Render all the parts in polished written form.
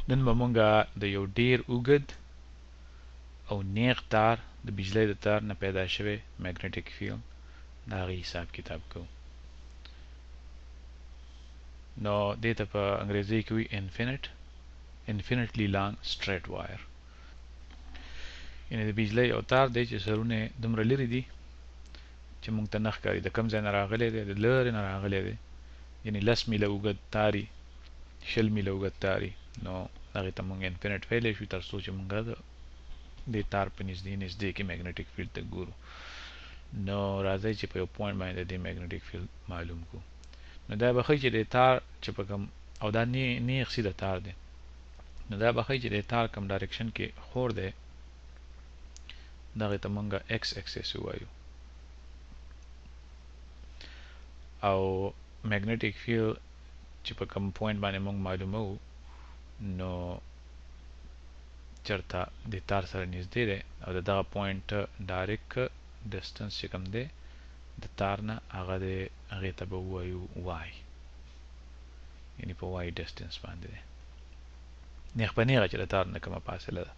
نن به مونږه د یو ډیر اوږد او نیغ تار د بجلی د تار نه پیدا شوی میګنیټیک فیلډ د هغې حساب کتاب کوو. نو دې ته په انګریزي کې وي infinitely long straight wire. یعنې د بجلی یو تار دی چې سرونه دومره لرې دي چې مونږ ته نه ښکاري د کوم ځای نه راغلی دی، د لرې نه راغلی دی، یعنې 10 میله اوږد تاري 20 میله اوږد تاري، نو هغې ته مونږ انفینټ ویلی شو تر څو چې مونږ د دې تار په نږدې کې میګنیټیک فیلډ ته ګورو. نو راځئ چې په یو پوینټ باندې د دې میګنیټیک فیلډ معلوم کړو. نو دا به ښیي چې د تار چې په کوم او دا نیغ سیده تار دی، نو دا به ښیي چې د تار کوم ډایرکشن کې خور دی دغې ته مونږه ایکس اکسس ووایو، او میګنیټیک فیلډ چې په کوم پوینټ باندې مونږ معلوموو نو چرته د تار سره نږدې دی او د دغه پوینټ ډایرکټ ډسټنس چې کوم دی د تار نه هغې ته به ووایو وای، یعنې په وای ډسټنس باندې دی، نیغ په نیغه چې د تار نه کومه فاصله ده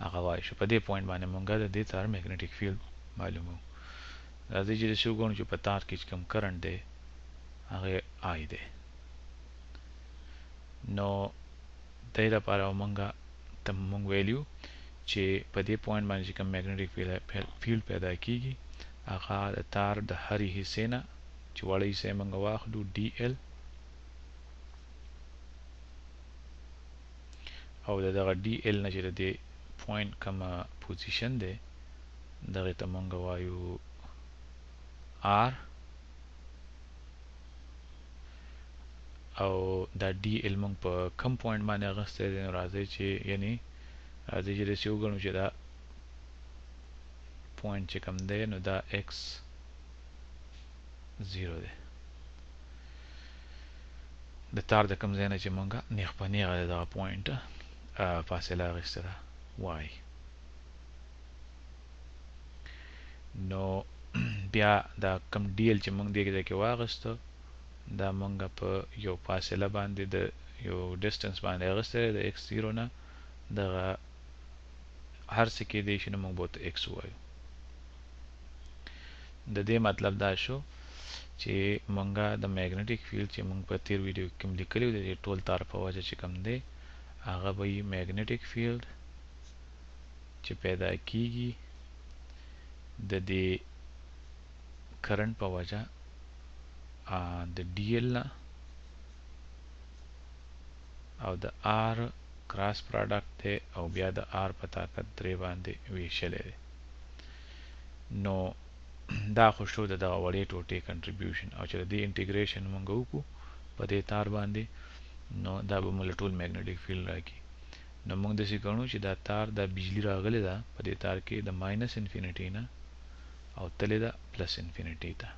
هغه وای شو. په دې پوینټ باندې مونږ د دې تار میګنیټیک فیلډ معلوموو. راځئ چې داسې وګڼو چې په تار کې چې کوم کرنټ دی هغه آی دی. نو دې لپاره مونږ ویلیو چې په دې پوینټ باندې چې کوم میګنیټیک فیلډ پیدا کیږي هغه د تار د هرې حصې نه چې وړه حصه یې مونږ واخلو ډي ایل، او د دغه ډي ایل نه چې د دې پوینټ کومه پوزیشن دی دغې ته مونږ وایو آر، او دا ډي ایل مونږ په کم پوینټ باندې اخیستی دی. نو راځئ چې داسې وګڼو چې دا پوینټ چې کوم دی نو دا ایکس 0 دی، د تار د کوم ځای نه چې مونږ نیغ په نیغه د دغه پوینټ فاصله اخیستې ده وای. نو بیا دا کم ډي ایل چې مونږ دې ځای کې واخیسته دا مونږ په یو فاصله باندې د یو ډسټنس باندې اخیستی دی د ایکس 0 نه، دغه هر څه کیدی شي نو مونږ به ورته ایکس ووایو. د دې مطلب دا شو چې مونږه د میګنیټیک فیلډ چې مونږ په تیر ویډیو کې لیکلی د ټول تار په وجه چې کوم دی هغه به وي میګنیټیک فیلډ چې پیدا کیږي د دې کرنټ په وجه د ډي ایل نه او د آر کراس پراډکټ دی او بیا د آر په طاقت 3 باندې ویشلی دی. نو دا خو شو د دغه وړې ټوټې کنټریبیوشن، او چې د دې انټیګریشن مونږ وکړو په دې تار باندې نو دا به مونږ ټول میګنیټیک فیلډ راکړي. نو مونږ داسې ګڼو چې دا تار دا بجلی راغلی ده په دې تار کې د ماینس انفینټي نه او تللی ده پلس انفینټي ته.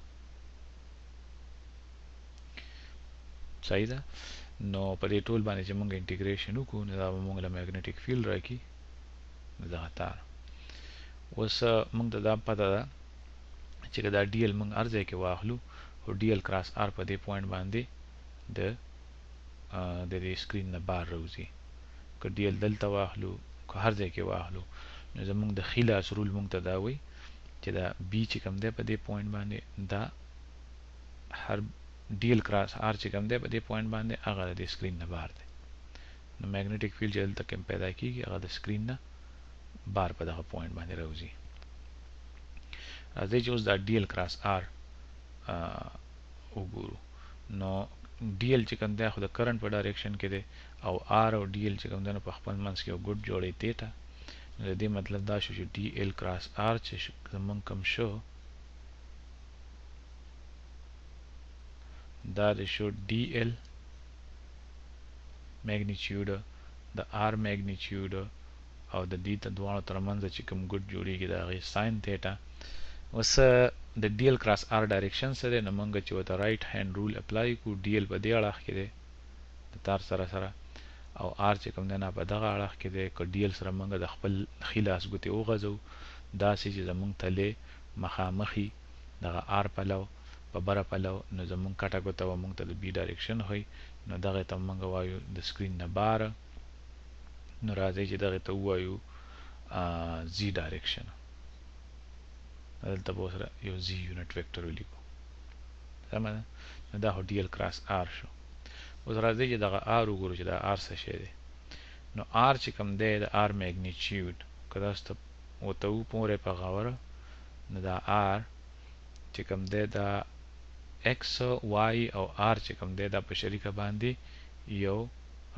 صحیح ده؟ نو په دې ټول باندې چې مونږ انټیګریشن وکړو نو دا به مونږ له میګنیټیک فیلډ راکړي دغه تار. اوس مونږ ته دا پته ده چې دا ډي ایل مونږ هر ځای کې واخلو او ډي ایل کراس آر په دې پوینټ باندې د دې سکرین نه بار راوځي. که ډي ایل دلته واخلو که هر ځای کې واخلو نو زمونږ د ښي لاس رول مونږ ته دا وایي چې دا بي چې کوم دی په دې پوینټ باندې دا هر ډي ایل کراس آر چې کوم دی په دې پوینټ باندې هغه د دې سکرین نه بار دی. نو میګنیټیک فیلډ چې دلته کوم پیدا کیږي هغه د سکرین نه بار په دغه پوینټ باندې راوځي. راځئ چې اوس دا ډي ایل کراس آر وګورو. نو ډي ایل چې کوم دی خو د کرنټ په ډایرکشن کې دی او آر او ډي ایل چې کوم دی نو په خپل منځ کې یو ګوډ جوړی تیټه. نو د دې مطلب دا شو چې ډي ایل کراس آر چې زمونږ کوم شو دا د شو ډي ایل میګنیچیوډ د آر میګنیچیوډ او د دې ته دواړو ترمنځ چې کوم ګوډ جوړیږي د هغې ساین تیټه. اوس د ډي ایل کراس آر ډایرکشن څه دی نو مونږ چې ورته رایټ هینډ رول اپلای کړو ډي ایل په دې اړخ کې دی د تار سره او آر چې کوم دی نه په دغه اړخ کې دی. که ډي ایل سره مونږ د خپل ښي لاس ګوتې وغځو داسې چې زمونږ تلې مخامخي دغه آر پلو په بره پلو نو زمونږ کټه ګوته به مونږ ته د بي ډایرکشن وي، نو دغې ته مونږ وایو د سکرین نه بار نو راځي چې دغه ته وایو زی ډایرکشن. دلته به سره یو زی یونټ ویکټور ولیکو. سمه ده؟ نو دا هو ډي ال کراس آر شو. اوس راځي چې دغه آر وګورو چې دا آر څه شی دی. نو آر چې کوم دی د آر میګنیچیود که تاسو ته ورته وپورئ په غوره، نو دا آر چې کوم دی دا ایکس واي او آر چې کوم دی دا په شریکه باندې یو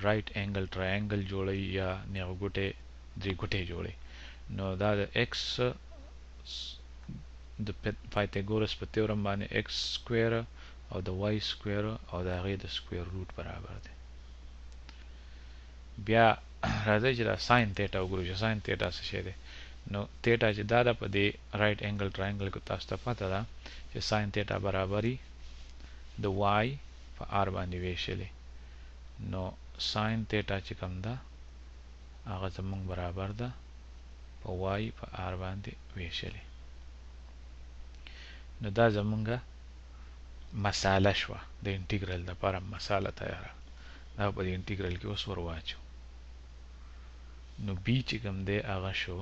رائټ انګل ټرایانګل جوړوي یا نیغ ګوټې درې ګوټې جوړوي. نو دا د ایکس د پایتاګورس په تیورم باندې ایکس سکویر او د واي سکویر او د هغې د سکویر روټ برابر دی. بیا راځئ چې دا ساین تیټا وګورو چې ساین تیټا څه شی دی. نو تیټا چې دا ده په دې رائټ انګل ټرایانګل کې تاسو ته پته ده چې ساین تیټا برابري د واي په آر باندې ویشلې. نو ساین تیټا چې کوم ده هغه زمونږ برابر ده په واي په آر باندې ویشلې. نو دا زمونږه مساله شوه د انټیګرل دپاره مساله تیاره. دا په دې انټیګرل کې اوس ور واچو. نو بی چې کوم دی هغه شو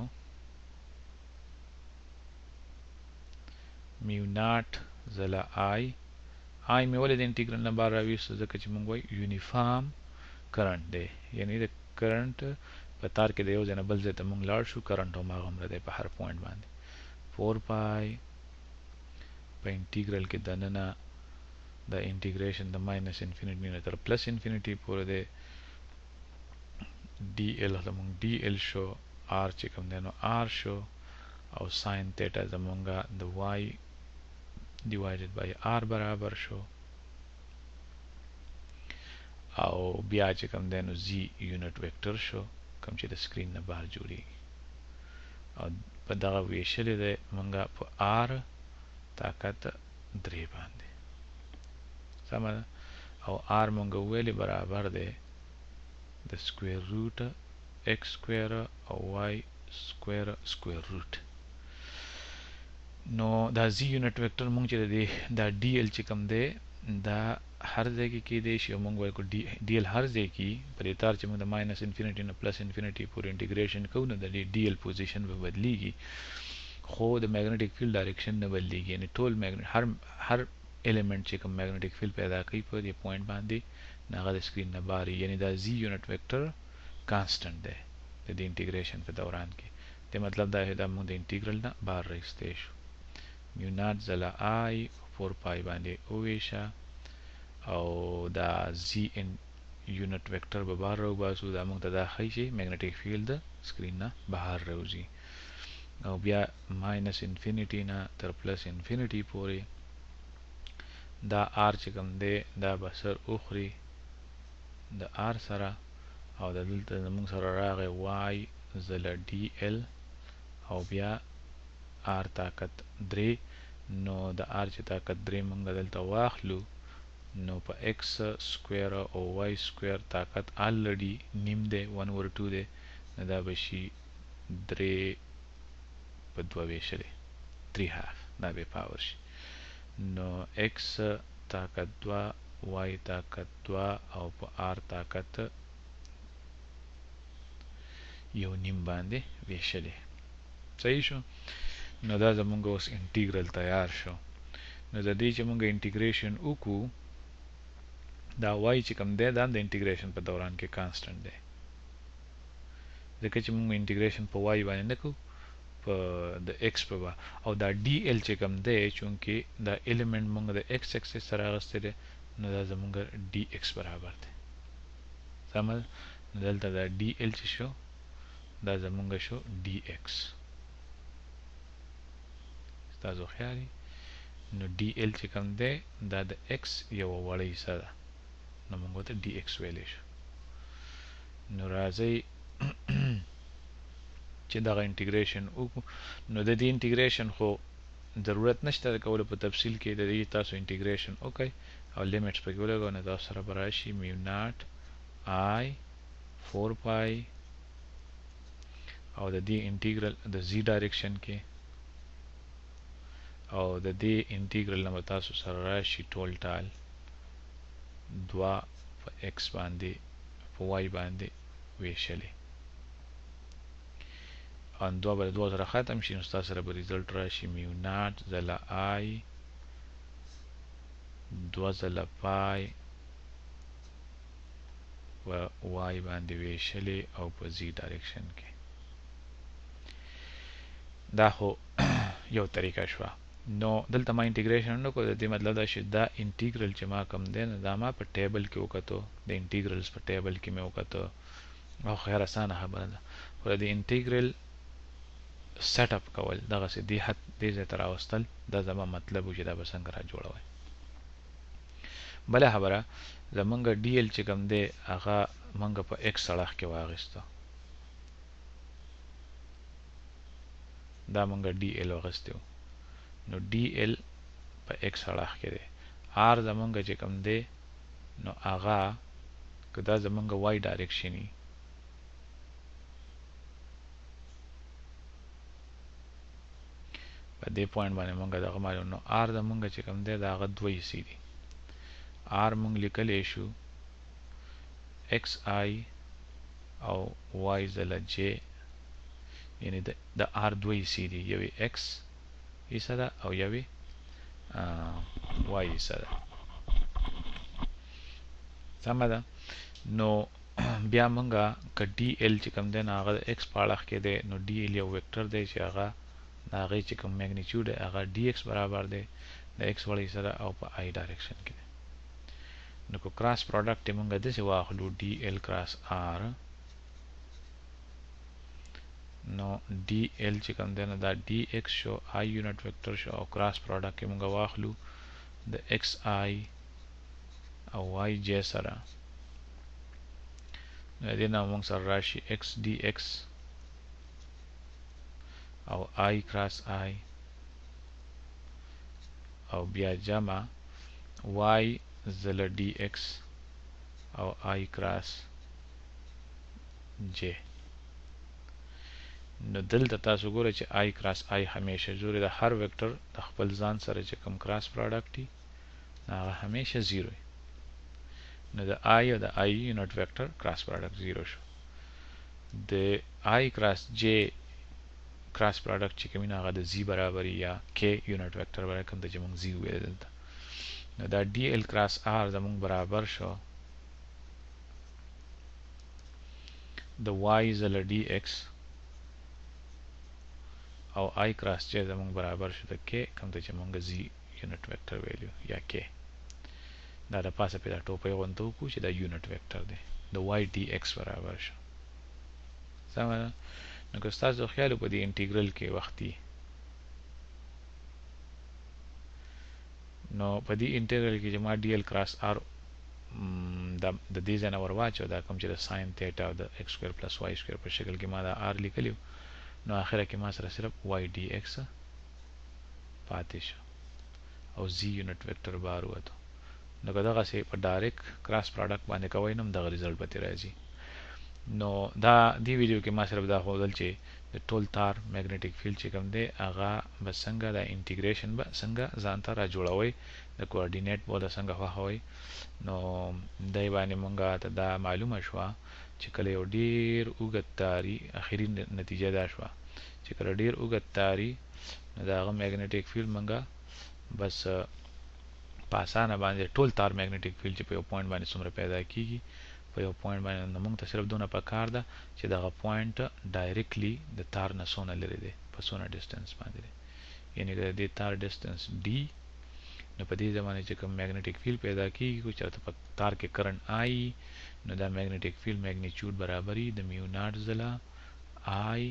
میو ناټ ځله آی. آی مې ولې د انټیګرل نه بار راویستو ځکه چې مونږ وایو یونیفارم کرنټ دی، یعنی د کرنټ په تار کې د یو ځای نه بل ځای ته مونږ لاړ شو، کرنټ هماغومره دی په هر پوینټ باندې. 4 پای په انټیګرل کې دننه د انټیګریشن د ماینس انفینیټي نه تر پلس انفینیټي پورې دی. D L زمونږ D L شو، آر چې کوم دی نو آر شو، او ساین تیټا زمونږه د واي ډیوایډډ بای آر برابر شو، او بیا چې کوم دی نو زی یونټ ویکټر شو کوم چې د سکرین نه بهر جوړیږي، او په دغه ویشلې دی مونږه په آر طاقت 3 باندې. سمه ده؟ او آر مونږه ویلې برابر دی د سکویر روټ ایکس سکویر او واي سکویر سکویر روټ. نو دا زی یونټ ویکټر مونږ چې دی دا D L چې کوم دی دا هر ځای کې کېدی شي، او مونږ وایو D L هر ځای کې په دې تار چې مونږ د ماینس انفینیټي نه پلس انفینیټي پورې انټیګریشن کوو نو د D L پوزیشن به بدلیږي، خو د میګنیټیک فیلډ ډایرکشن نه بدلیږي. یعنی ټول هر الیمنٹ چې کوم میګنیټیک فیلډ پیدا کوي په دې پوینټ باندې هغه د سکرین نه باري. یعنی دا زی یونټ ویکټر کانسټنټ دی د دې انټیګریشن په دوران کې. د مطلب دا دا موږ د انټیګرل نه بار راایستی شو. میو ناټ ځله آی 4 پای باندې اوویشه، او دا زی یونټ ویکټر به بار راوباسو. دا موږ ته دا ښیي چې میګنیټیک فیلډ د سکرین نه بهر راوځي، او بیا ماینس انفینیټي نه تر پلس انفینیټي پورې دا آر چې کوم دی دا به سر اخري د آر سره، او د دلته زمونږ سره راغی واي ځله D L او بیا آر طاقت 3. نو د آر چې طاقت 3 مونږ دلته واخلو نو په ایکس سکویر او واي سکویر طاقت آلریډي نیم دی 1/2 دی، نو دا به شي 3 په 2 ویشلی 3 هاف، دا به پاور شي. نو ایکس طاقت 2 واي طاقت 2 او په آر طاقت 1.5 باندې ویشلی. صحیح شو؟ نو دا زمونږ اوس انټیګرل تیار شو. نو د دې چې مونږ انټیګریشن وکړو دا واي چې کوم دی دا د انټیګریشن په دوران کې کانسټنټ دی، ځکه چې مونږ انټیګریشن په واي باندې نه کوو، په د ایکس په با. او دا D L چې کوم دی چونکې دا الیمنٹ مونږ د ایکس اکسس سره اخیستی دی نو دا زمونږ D X برابر دی. سمه؟ نو دلته دا D L چې شو دا زمونږ شو D X. ستاسو خیالي نو D L چې کوم دی دا د ایکس یو وړه حصه ده، نو مونږ ته D x ویلی شو. نو راځئ چې دغه انټیګریشن وکړو. نو د دې انټیګریشن خو ضرورت نشته د کولو په تفصیل کې، د دې تاسو انټیګریشن وکړئ او لیمټس پکې ولګوئ، نو تاسو سره به راشي میو ناټ آی 4 پای او د دې انټیګرل د زی ډایرکشن کې، او د دې انټیګرل نه به تاسو سره راشي ټول ټال 2 په ایکس باندې په واي باندې ویشلی. ان دوه به دوه سره ختم شي نو ستاسو سره به ریزلټ راشي میو ناټ ځله آی دوه ځله پای په وای باندې ویشلې او په زی ډایرکشن کې دا خو یو طریقه شوه نو دلته ما انټیګریشن نه کوم د دې مطلب دا چې دا انټیګرل چې ما کوم دی دا ما په ټیبل کې وکړو د انټیګرلز په ټیبل کې مې وکړو او خیر اسانه خبره ده خو د انټیګرل سیټ اپ کول دغه سي دی حد دې ځای ته راوستل دا زما مطلب و چې دا به څنګه را جوړوي بله خبره زمونږ ډي ایل چې کوم دی هغه مونږ په ایکس اړخ کې واغېسته دا مونږ ډي ایل واغېستی و نو ډي ایل په ایکس اړخ کې دی آر زمونږ چې کوم دی نو هغه که دا زمونږ وای ډایرکشن وي په دې پوینټ باندې مونږ دغه معلوم نو آر زمونږ چې کوم دی دا هغه دوه حصې دي آر مونږ لیکلی شو ایکس آی او وای ځله جې یعنی د آر دوه حصې دي یوې ایکس حصه ده او یوې وای حصه ده سمه ده نو بیا مونږه که ډي ایل چې کوم دی نو هغه د ایکس په اړخ کې دی نو ډي ایل یو ویکټر دی چې هغه د هغې چې کوم میګنیچیوډ دی هغه ډي ایکس برابر دی د ایکس وړه حصه ده او په آی ډایرکشن کې دی نو که کراس پروډکټ یې مونږ داسې واخلو ډي ایل کراس آر نو ډي ایل چې کوم دی نو دا ډي ایکس شو آی یونټ ویکټر شو او کراس پروډکټ یې مونږ واخلو د ایکس آی او وای جې سره نو دې نه مونږ سره راشي ایکس ډي ایکس او آی کراس آی او بیا جمع وای ځله ډي ایکس او آی کراس جې نو دلته تاسو ګورئ چې آی کراس آی همیشه زوري د هر ویکټر د خپل ځان سره چې کوم کراس پروډکټ وي هغه همیشه زیرو وي نو د آی او د آی یونټ ویکټر کراس پروډکټ زیرو شو د آی کراس جې کراس پروډکټ چې کوم هغه د زی برابر یا کې یونټ ویکټر برابر کوم چې موږ زی ویل دلته نو دا ډي ایل کراس آر زموږ برابر شو د وای ځله ډي ایکس او آی کراس جې زموږ برابر شو د کې کوم چې موږ زی یونټ ویکټر ویلو یا کې دا د پاسه په دا ټوپۍ غونته وکړو چې دا یونټ ویکټر دی د وای ډي ایکس برابر شو سمه ده نو که ستاسو خیال په دې انټیګرل کې وختي نو په دې انټیګرل کې چې ما ډي ایل کراس آر د دې ځای نه ور واچو دا کوم چې د ساین تیټا او د ایکس سکویر پلس وای سکویر په شکل کې ما دا آر لیکلی نو آخره کې ما سره صرف وای ډي ایکس پاتې شو او زی یونټ ویکټر بار وته نو که دغسې په ډایرکټ کراس پروډکټ باندې کوئ نو دغه ریزلټ به ترې راځي نو دا دی ویډیو کې ما صرف دا ښودل چې د ټول تار میګنیټیک فیلډ چې کوم دی هغه به څنګه د انټیګریشن به څنګه ځان ته را جوړوئ د کوارډینیټ به د څنګه خوښوئ نو دی باندې مونږه ته دا معلومه شوه چې کله یو ډیر اوږد تاري اخري نتیجه دا شوه چې کله ډیر اوږد تاري نو د هغه میګنیټیک فیلډ مونږه بس په اسانه باندې ټول تار میګنیټیک فیلډ چې په یو پوینټ باندې څومره پیدا کیږي په یو پوینټ باندې نو موږ ته صرف دونه پکار ده چې دغه پوینټ ډایرکټلی د تار نه څونه لري دی په څونه ډسټنس باندې دی یعنی د دې تار ډسټنس ډي نو په دې زمانه چې کوم میګنیټیک فیلډ پیدا کیږي کو چرته په تار کې کرنٹ آی نو دا میګنیټیک فیلډ میګنیچیوډ برابرۍ د میو ناټ ځله آی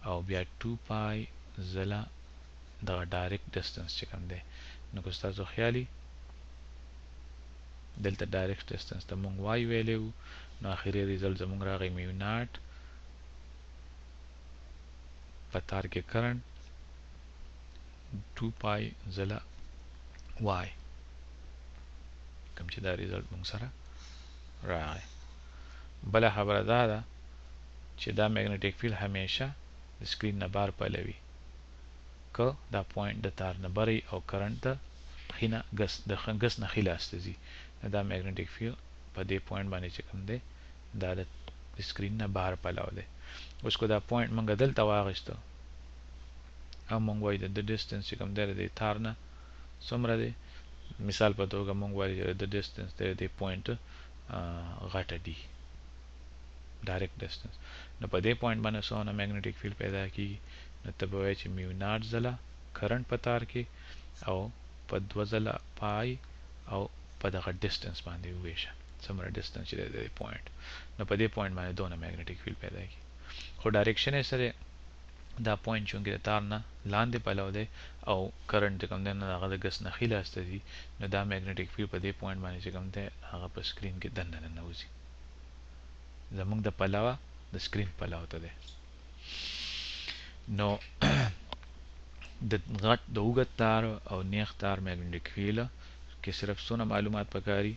او بیا 2 پای ځله دغه ډایرکټ ډسټنس چې کوم دی نو که ستاسو خیالي دلته ډایرکټ ډسټنس ته مونږ وای ویلی وو نو اخري ریزلټ زمونږ راغی میو ناټ په تار کې کرنٹ 2 پای ځله وای کوم چې دا ریزلټ مونږ سره راغی بله خبره دا ده چې دا میګنیټیک فیلډ همیشه د سکرین نه بار پلوي که دا پوینټ د تار نه بری او کرنٹ د خینه ګس نه خلاص ته ځي دا میګنیټیک فیلډ په دې پوینټ باندې چې کوم دی دا د د سکرین نه بهر پلاو دی. اوس کو دا پوینټ مونږ دلته واغشتو او مونږ وایو د ډیسټنس چې کوم دی د تار نه څومره دی، مثال په توګه مونږ وایو چې د ډیسټنس د پوینټ غټه دی ډایرکټ ډیسټنس، نو په دې پوینټ باندې څونه میګنیټیک فیلډ پیدا کیږي، نو ته به وایې چې میو ناټ ځله کرنٹ په تار کې او په 2 ځله پای او په دغه ډیسټنس باندې وویشه څومره ډیسټنس چې د پوینټ، نو په دې پوینټ باندې دونه میګنیټیک فیلډ پیدا کیږي. خو ډایرکشن یې سره دا پوینټ چونکې د تار نه لاندې پلو دی او کرنٹ چې کوم دی نه هغه د ګس نه ښي لاس ته ځي، نو دا میګنیټیک فیلډ په دې پوینټ باندې چې کوم دی هغه په سکرین کې دننه ننوځي، زمونږ د پلوه د سکرین پلو ته دی. نو د غټ د اوږد تار او نیغ تار میګنیټیک فیلډ کې صرف څونه معلومات پکاري،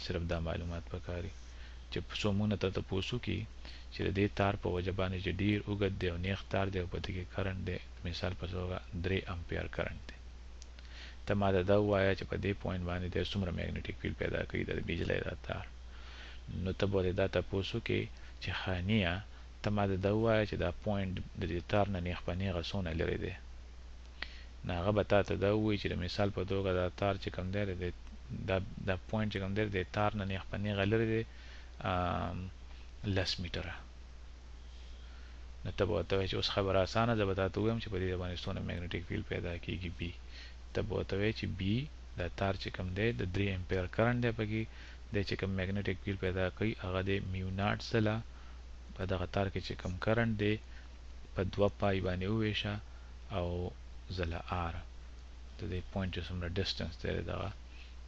صرف دا معلومات پکاري چې څو مونږ ته تاسو کې چې د دې تار په وجه باندې چې ډیر اوږد دی او نیغ تار دی او په دې کې کرنٹ دی، مثال په توګه 3 امپیر کرنٹ دی، ته ما دا وایه چې په دې پوینټ باندې د څومره میګنیټیک فیلډ پیدا کوي د بجلی دا تار، نو ته به دا تاسو کې چې خانیه ته ما دا وایه چې دا پوینټ د دې تار نه نیغ په نیغه څونه لري دی، نو هغه به تا ته دا ووایي چې د مثال په توګه دا تار چې کوم دی دا پوینټ چې کوم دی د تار نه نیغ په نیغه لري دی 10 میټره، نو ته به ورته وایې چې اوس خبره اسانه ده، به تا ته ووایم چې په دې باندې څونه میګنیټیک فیلډ پیدا کیږي بي، ته به ورته وایې چې بي دا تار چې کوم دی د 3 امپیر کرنٹ دی پکې د چې کوم میګنیټیک فیلډ پیدا کوي هغه د میو ناټ ځله په دغه تار کې چې کوم کرنٹ دی په 2 پای باندې وویشه او ځله آر د دې پوینټ چې څومره ډیسټنس دی دغه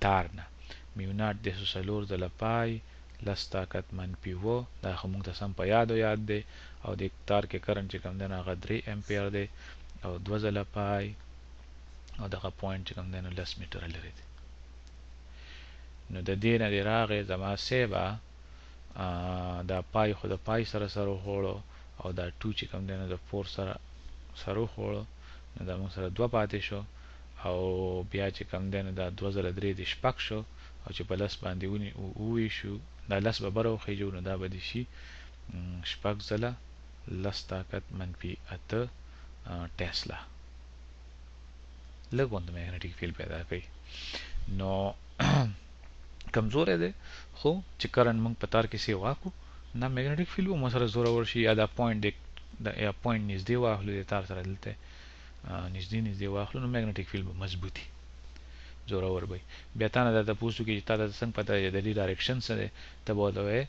تار نه، میو ناټ د 4 ځله پای لس طاقت منفي و، دا خو موږ ته سم په یاد دی، او د تار کې کرنٹ چې کوم دی هغه 3 امپیر دی او 2 ځله پای او دغه پوینټ چې کوم دی نو 10 میټره لري دی. نو د دې نه دی راغی زما سیبه دا پای خو د پای سره سره وخوړو او دا 2 چې کوم دی نو د 4 سره وخوړو، نو دا موږ سره 2 پاتې شو او بیا چې کوم دی نو دا 2 ځله 3 دی شپږ شو او چې په لس باندې وویشو دا لس به بره وخیجو، نو دا به دې شي شپږ ځله لس طاقت منفي 8 ټیسلا، لږ غوندې میګنیټیک فیلډ پیدا کوي. نو کمزوری دی خو چې کرنٹ موږ په تار کې سی واکو نه میګنیټیک فیلډ به مو سره زورور شي، یا دا پوینټ یا پوینټ نږدې واخلو د تار سره دلته نږدې واخلو، نو میګنیټیک فیلډ به مضبوطي زورور وي. بیا تا نه دا تاسو کې چې تا ته څنګه پته دی د دې ډایرکشن څه دی، ته به ورته وایې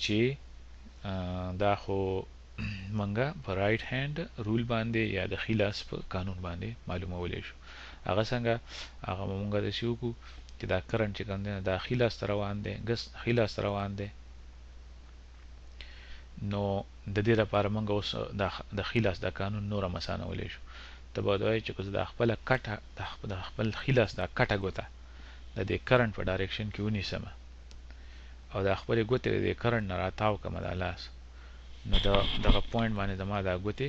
چې دا خو منګه په رایټ هینډ رول باندې یا د ښي لاس په قانون باندې معلومولی شو. هغه څنګه هغه به مونږ داسې وکړو چې دا کرنٹ چې کوم دی دا ښي لاس ته روان دی، ګس ښي لاس ته روان دی، نو د دې لپاره مونږ اوس د ښي لاس دا قانون نور هم اسانولی شو. ته به ورته وایې چې که زه دا خپله کټه د خپل ښي لاس دا کټه ګوته د دې کرنٹ په ډایرکشن کې ونیسم او دا خپلې ګوتې د دې کرنٹ نه راتاو کړم دا لاس، نو دغه پوینټ باندې زما دا ګوتې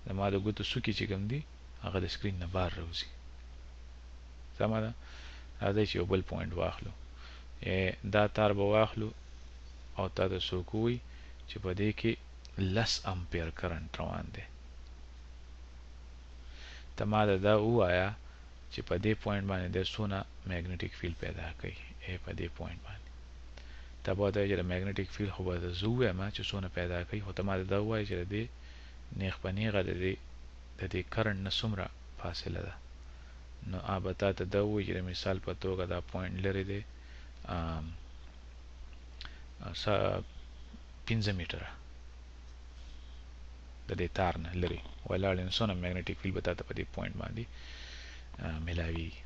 زما د ګوتو څوکې چې کوم دي هغه د سکرین نه بهر راوځي، سمه ده. راځئ چې یو بل پوینټ واخلو، دا تار به واخلو او تا ته څوک ووایي چې په دې کې 10 امپیر کرنٹ روان دی، ته ما دا ووایه چې په دې پوینټ باندې د څونه میګنیټیک فیلډ پیدا کوي، په دې پوینټ باندې ته به ورته وایې چې د میګنیټیک فیلډ خو به زه ووایم چې څونه پیدا کوي، خو ته ما دا ووایې چې د دې نیغ په نیغه د دې کرنٹ نه څومره فاصله ده، نو به تا ته دا ووایي چې د مثال په توګه دا پوینټ لري دی 15 میټره د دې تار نه لري ولاړ، نو څونه میګنیټیک فیلډ به تا ته په دې پوینټ باندې ملاویږي.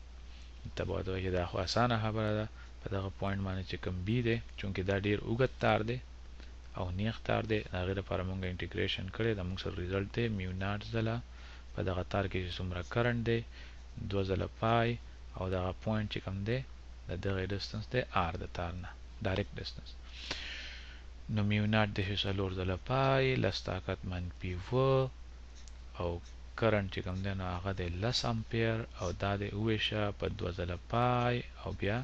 ته به ورته وایې چې دا خو اسانه خبره ده، په دغه پوینټ باندې چې کوم بي دی چونکې دا ډیر اوږد تار دی او نیغ تار دی، د هغې لپاره مونږ انټیګریشن کړی دا مونږ سره ریزلټ دی میو ناټ ځله په دغه تار کې چې څومره کرنٹ دی 2 ځله پای او دغه پوینټ چې کوم دی د دغه ډسټنس دی آر د تار نه ډایرکټ ډسټنس، نو میو ناټ د 4 ځله پای لس طاقت منفي و او کرنٹ چې کوم دی نو هغه دی 10 امپیر او دا دی وویشه په 2 ځله پای او بیا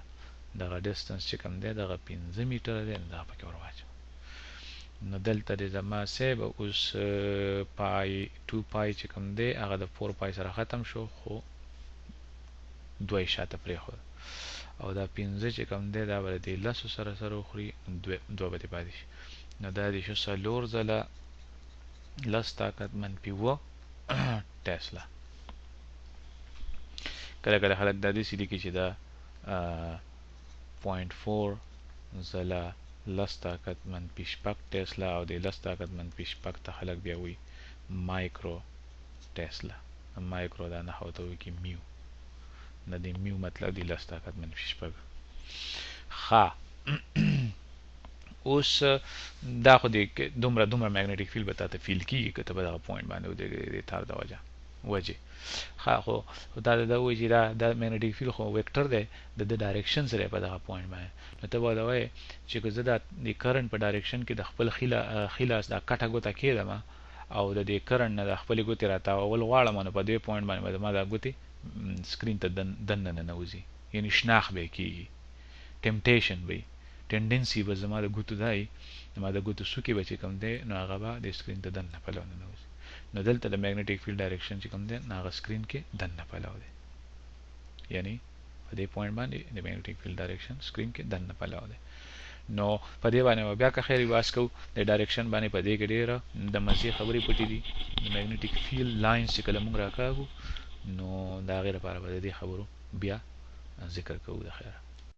دغه ډسټنس چې کوم دی دغه 15 میټره دی، دا پکې ور واچوه. دلته د زما سیب اوس پای 2 پای چې کوم دی هغه د 4 پای سره ختم شو خو 2 شاته پرېښود او دا 15 چې کوم دی دا به د 10 سره سره وخوري 2 به دې پاتې شي نو دا دې شو 4 ځله 10 طاقت منفي 7 ټیسلا کله کله خلک دا داسې لیکي چې دا 0.4 ځله 10 طاقت منفي 6 ټیسلا او د 10 طاقت منفي 6 ته خلک بیا وایي مایکرو ټیسلا مایکرو دا نحو ته وایي کې میو د دې میو مطلب دی 10 طاقت منفي 6 ښه اوس دا خو د دومره میګنیټیک فیلډ به تاته فیل کیږي که ته به دغه پوینټ باندې د تار د وجه ښه خو دا وایي چې دا میګنیټیک فیلډ خو ویکټر دی د ډایرکشن سره په دغه پوینټ باندې نو ته به دا وایي چې که زه د کرنټ په ډایرکشن کې د خپل خیلاس دا کټه ګوته کېدم او د دې کرنټ نه د خپلې ګوتې راتاول غواړم نو په دې پوینټ باندې به ما دا ګوتې سکرین ته دننه ننوځي یعنی شناخ به کېږي ټمپټیشن به ټینډنسي به زما د ګوتو دی زما د ګوتو څوکې به چې کوم دی نو هغه به د سکرین ته دننه پلو ننوځي نو دلته د میګنیټیک فیلډ ډایرکشن چې کوم دی نو هغه سکرین کې دننه پلو دی یعنی په دې پوینټ باندې د میګنیټیک فیلډ ډایرکشن سکرین کې دننه پلو دی نو په دې باندې بیا که خیر واس کو د ډایرکشن باندې په دې کې ډیره د مزي خبرې پټې دي د میګنیټیک فیلډ لاینز چې کله موږ راکاږو نو دا غیر لپاره به د دې خبرو بیا ذکر کوو د خیره